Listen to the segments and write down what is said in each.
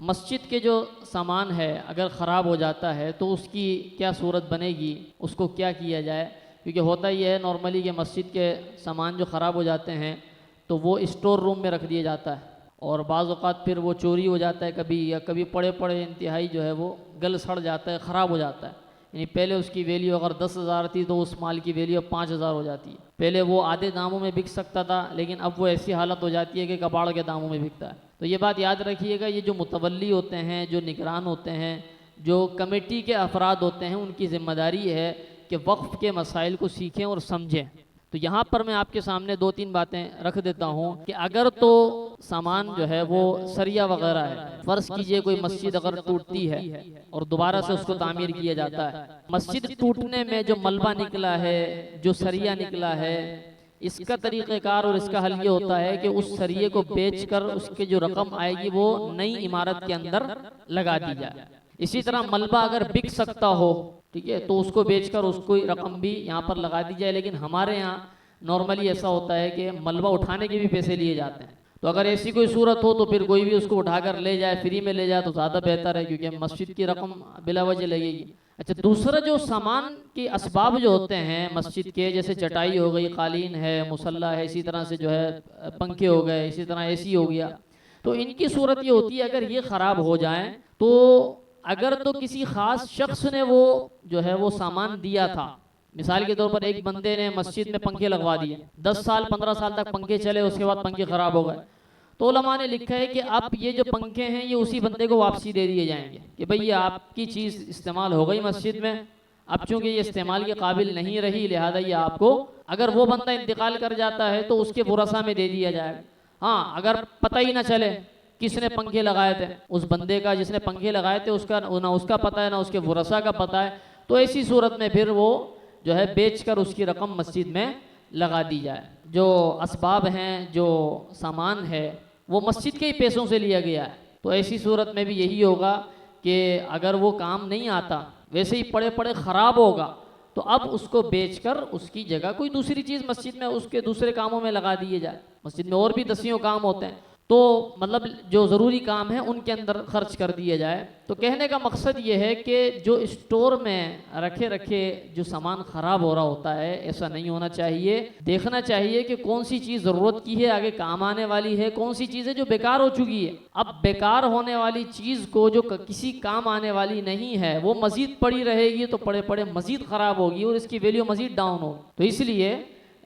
मस्जिद के जो सामान है अगर ख़राब हो जाता है तो उसकी क्या सूरत बनेगी, उसको क्या किया जाए। क्योंकि होता ही है नॉर्मली कि मस्जिद के सामान जो ख़राब हो जाते हैं तो वो स्टोर रूम में रख दिया जाता है और बाज़ औक़ात फिर वो चोरी हो जाता है कभी, या कभी पड़े पड़े इंतहाई जो है वो गल सड़ जाता है, ख़राब हो जाता है। यानी पहले उसकी वैल्यू अगर 10,000 थी तो उस माल की वैल्यू अब 5,000 हो जाती है। पहले वो आधे दामों में बिक सकता था लेकिन अब वो ऐसी हालत हो जाती है कि कबाड़ के दामों में बिकता है। तो ये बात याद रखिएगा, ये जो मुतवल्ली होते हैं, जो निगरान होते हैं, जो कमेटी के अफराद होते हैं, उनकी ज़िम्मेदारी है कि वक्फ़ के मसाइल को सीखें और समझें। तो यहाँ पर मैं आपके सामने 2-3 बातें रख देता हूँ कि अगर तो सामान जो है वो सरिया वगैरह है, फ़र्ज़ कीजिए कोई मस्जिद अगर टूटती है और दोबारा से उसको तामीर किया जाता है, मस्जिद टूटने में जो मलबा निकला है, जो सरिया निकला है, इसका तरीक़ेकार और इसका हल ये होता है कि उस सरिये को बेचकर उसके जो रकम आएगी वो नई इमारत के अंदर लगा दी जाए। इसी तरह मलबा अगर बिक सकता हो, ठीक है, तो उसको बेचकर उसको रकम भी यहाँ पर लगा दी जाए। लेकिन हमारे यहाँ नॉर्मली ऐसा होता है कि मलबा उठाने के भी पैसे लिए जाते हैं। तो अगर ऐसी कोई सूरत हो तो फिर कोई भी उसको उठाकर ले जाए, फ्री में ले जाए तो ज़्यादा बेहतर है, क्योंकि मस्जिद की रकम बिला वजह लगेगी। अच्छा, दूसरा जो सामान के असबाब जो होते हैं मस्जिद के, जैसे चटाई हो गई, कालीन है, मुसल्ला है, इसी तरह से जो है पंखे हो गए, इसी तरह एसी हो गया, तो इनकी सूरत ये होती है अगर ये ख़राब हो जाए तो अगर तो किसी ख़ास शख्स ने वो जो है वो सामान दिया था, मिसाल के तौर पर एक बंदे ने मस्जिद में पंखे लगवा दिए, 10 साल 15 साल तक पंखे चले, उसके बाद पंखे ख़राब हो गए, तो उलमा ने लिखा है कि अब ये जो पंखे हैं ये उसी बंदे को वापसी दे दिए जाएंगे कि भाई ये आपकी चीज़ इस्तेमाल हो गई मस्जिद में, अब चूंकि ये इस्तेमाल के काबिल नहीं रही, लिहाजा ये आपको, अगर वो बंदा इंतकाल कर जाता है तो उसके वरसा में दे दिया जाएगा। हाँ, अगर पता ही ना चले किसने पंखे लगाए थे, उस बंदे का जिसने पंखे लगाए थे उसका ना उसका पता है ना उसके वरसा का पता है, तो ऐसी सूरत में फिर वो जो है बेचकर उसकी रकम मस्जिद में लगा दी जाए। जो असबाब हैं, जो सामान है, वो मस्जिद के ही पैसों से लिया गया है, तो ऐसी सूरत में भी यही होगा कि अगर वो काम नहीं आता, वैसे ही पड़े पड़े ख़राब होगा, तो अब उसको बेचकर उसकी जगह कोई दूसरी चीज़ मस्जिद में उसके दूसरे कामों में लगा दिए जाए। मस्जिद में और भी दसियों काम होते हैं, तो मतलब जो ज़रूरी काम है उनके अंदर खर्च कर दिया जाए। तो कहने का मकसद ये है कि जो स्टोर में रखे रखे जो सामान ख़राब हो रहा होता है, ऐसा नहीं होना चाहिए। देखना चाहिए कि कौन सी चीज़ ज़रूरत की है, आगे काम आने वाली है, कौन सी चीज़ है जो बेकार हो चुकी है। अब बेकार होने वाली चीज़ को, जो किसी काम आने वाली नहीं है, वो मज़ीद पड़ी रहेगी तो पड़े पड़े मज़ीद ख़राब होगी और इसकी वैल्यू मज़ीद डाउन होगी। तो इसलिए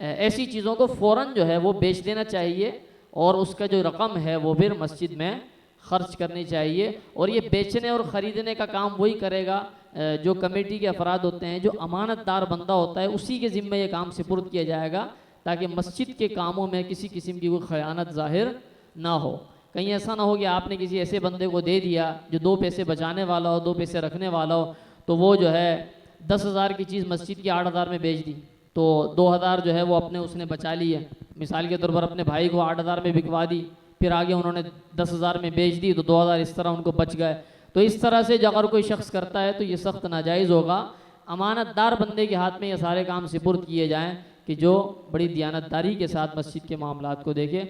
ऐसी चीज़ों को फ़ौरन जो है वो बेच देना चाहिए और उसका जो रकम है वो फिर मस्जिद में ख़र्च करनी चाहिए। और ये बेचने और ख़रीदने का काम वही करेगा जो कमेटी के अफराद होते हैं, जो अमानतदार बंदा होता है, उसी के ज़िम्मे ये काम सुपुर्द किया जाएगा, ताकि मस्जिद के कामों में किसी किस्म की कोई ख़यानत ज़ाहिर ना हो। कहीं ऐसा ना हो कि आपने किसी ऐसे बंदे को दे दिया जो 2 पैसे बचाने वाला हो, 2 पैसे रखने वाला हो, तो वो जो है 10,000 की चीज़ मस्जिद की 8,000 में बेच दी, तो 2,000 जो है वो अपने उसने बचा लिए। मिसाल के तौर पर अपने भाई को 8,000 में बिकवा दी, फिर आगे उन्होंने 10,000 में बेच दी, तो 2,000 इस तरह उनको बच गए। तो इस तरह से अगर कोई शख्स करता है तो ये सख्त नाजायज़ होगा। अमानतदार बंदे के हाथ में ये सारे काम सुपुर्द किए जाएँ कि जो बड़ी दियानतदारी के साथ मस्जिद के मामलात को देखे।